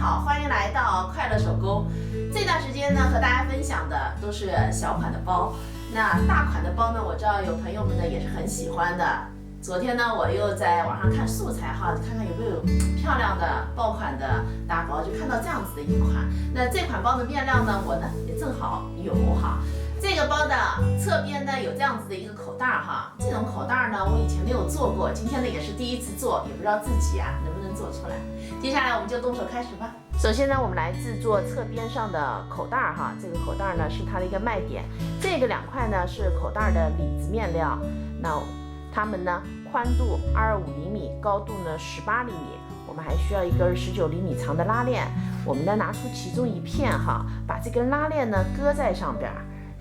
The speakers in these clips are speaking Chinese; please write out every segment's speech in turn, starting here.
好，欢迎来到快乐手工。这段时间呢，和大家分享的都是小款的包。那大款的包呢，我知道有朋友们呢也是很喜欢的。昨天呢，我又在网上看素材哈，看看有没有漂亮的爆款的大包，就看到这样子的一款。那这款包的面料呢，我呢也正好有哈。这个包的侧边呢有这样子的一个口袋哈，这种口袋呢我以前没有做过，今天呢也是第一次做，也不知道自己能不能做出来。接下来我们就动手开始吧。首先呢，我们来制作侧边上的口袋哈，这个口袋呢是它的一个卖点。这个2块呢是口袋的里子面料，那它们呢宽度25厘米，高度呢18厘米。我们还需要一根19厘米长的拉链，我们呢拿出其中一片哈，把这根拉链呢搁在上边。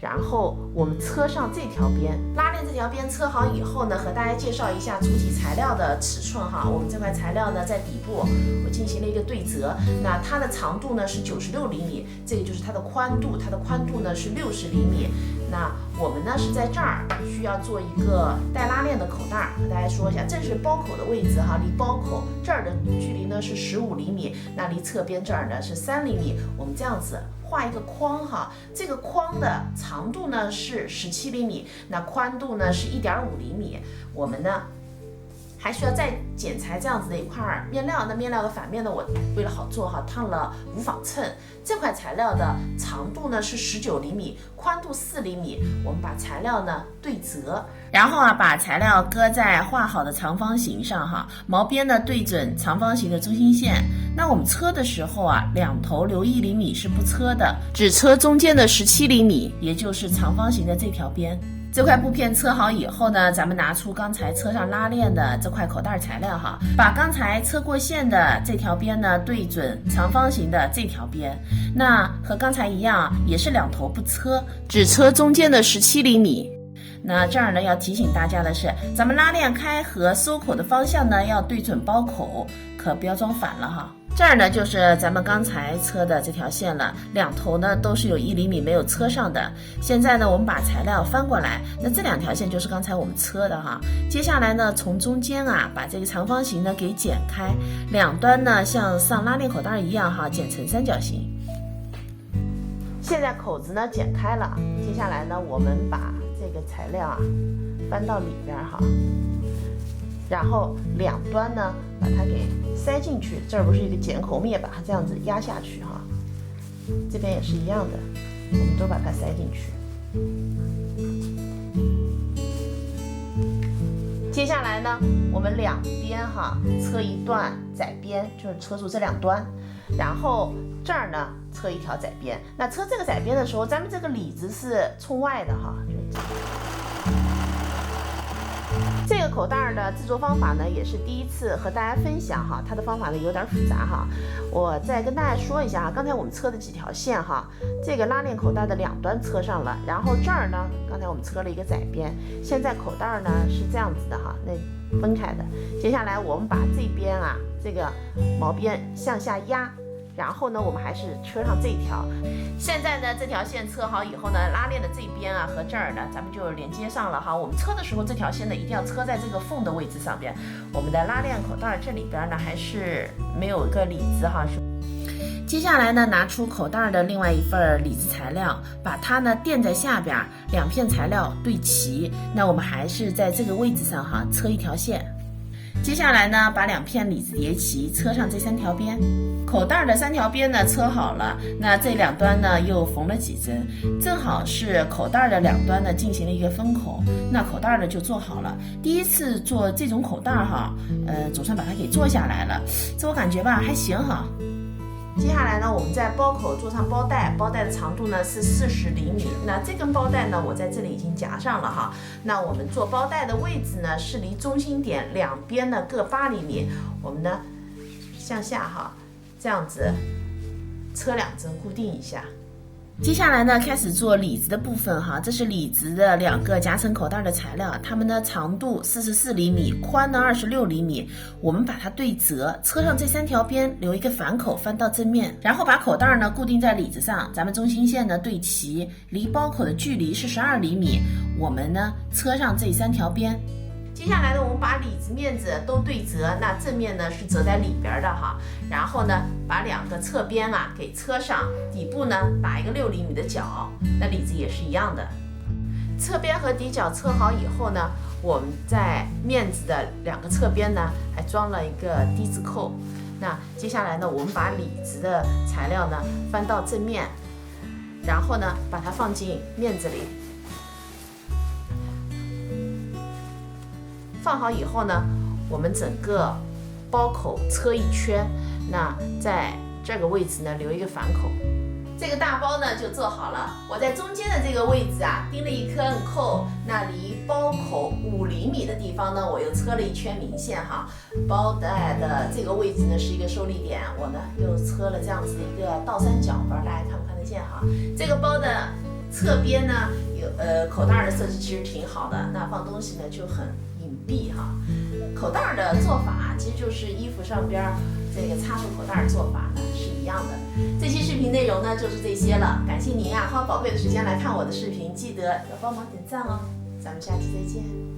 然后我们车上这条边，拉链这条边车好以后呢，和大家介绍一下主体材料的尺寸哈。我们这块材料呢，在底部我进行了一个对折，那它的长度呢是96厘米，这个就是它的宽度，它的宽度呢是60厘米。那我们呢是在这儿需要做一个带拉链的口袋，和大家说一下，这是包口的位置哈，离包口这儿的距离呢是15厘米，那离侧边这儿呢是3厘米。我们这样子画一个框哈，这个框的长度呢是17厘米，那宽度呢是1.5厘米。我们呢还需要再剪裁这样子的一块面料，那面料的反面呢，我为了好做哈，烫了无纺衬。这块材料的长度呢是19厘米，宽度4厘米。我们把材料呢对折，然后把材料搁在画好的长方形上哈，毛边呢对准长方形的中心线。那我们车的时候两头留1厘米是不车的，只车中间的17厘米，也就是长方形的这条边。这块布片车好以后呢，咱们拿出刚才车上拉链的这块口袋材料哈，把刚才车过线的这条边呢对准长方形的这条边，那和刚才一样，也是2头不车，只车中间的17厘米。那这儿呢要提醒大家的是，咱们拉链开和收口的方向呢要对准包口，可不要装反了哈。这儿呢就是咱们刚才车的这条线了，2头呢都是有1厘米没有车上的。现在呢我们把材料翻过来，那这2条线就是刚才我们车的哈。接下来呢从中间把这个长方形呢给剪开，两端呢像上拉链口袋一样哈，剪成三角形。现在口子呢剪开了，接下来呢我们把这个材料翻到里边哈，然后两端呢把它给塞进去，这儿不是一个剪口，我们也把它这样子压下去哈，这边也是一样的，我们都把它塞进去。接下来呢我们两边车一段窄边，就是车住这2端，然后这儿呢车一条窄边。那车这个窄边的时候，咱们这个里子是冲外的哈，就是这样。这个口袋的制作方法呢，也是第一次和大家分享哈，它的方法呢有点复杂哈。我再跟大家说一下哈，刚才我们车的几条线哈，这个拉链口袋的2端车上了，然后这儿呢，刚才我们车了一个窄边，现在口袋呢是这样子的哈，那分开的。接下来我们把这边这个毛边向下压。然后呢，我们还是车上这一条。现在呢，这条线车好以后呢，拉链的这边和这儿呢，咱们就连接上了哈。我们车的时候，这条线呢一定要车在这个缝的位置上边。我们的拉链口袋这里边呢还是没有一个里子哈。接下来呢，拿出口袋的另外一份里子材料，把它呢垫在下边，2片材料对齐。那我们还是在这个位置上哈，车一条线。接下来呢，把2片里子叠齐，车上这3条边。口袋的3条边呢车好了，那这2端呢又缝了几针，正好是口袋的2端呢进行了一个分口，那口袋呢就做好了。第一次做这种口袋哈，总算把它给做下来了，这我感觉吧还行哈。接下来呢，我们在包口做上包带，包带的长度呢是40厘米。那这根包带呢，我在这里已经夹上了哈。那我们做包带的位置呢，是离中心点2边呢各8厘米。我们呢向下哈，这样子车2针固定一下。接下来呢，开始做里子的部分哈，这是里子的2个夹层口袋的材料，它们呢长度44厘米，宽呢26厘米。我们把它对折，车上这3条边留一个反口，翻到正面，然后把口袋呢固定在里子上，咱们中心线呢对齐，离包口的距离是12厘米。我们呢车上这3条边。接下来呢，我们把里子面子都对折，那正面呢是折在里边的哈，然后呢把2个侧边啊给侧上，底部呢打一个6厘米的角，那里子也是一样的。侧边和底角侧好以后呢，我们在面子的2个侧边呢还装了一个低字扣。那接下来呢，我们把里子的材料呢翻到正面，然后呢把它放进面子里。放好以后呢，我们整个包口侧一圈，那在这个位置呢留一个反口。这个大包呢就做好了。我在中间的这个位置啊钉了一颗摁扣，那离包口5厘米的地方呢，我又车了一圈明线哈。包带的这个位置呢是一个受力点，我呢又车了这样子的一个倒三角，不知道大家看不看得见哈。这个包的侧边呢有口袋的设计其实挺好的，那放东西呢就很隐蔽哈。口袋的做法其实就是衣服上边这个插入口袋做法呢是一样的。这期视频内容呢就是这些了，感谢您啊花宝贵的时间来看我的视频，记得要帮忙点赞哦。咱们下期再见。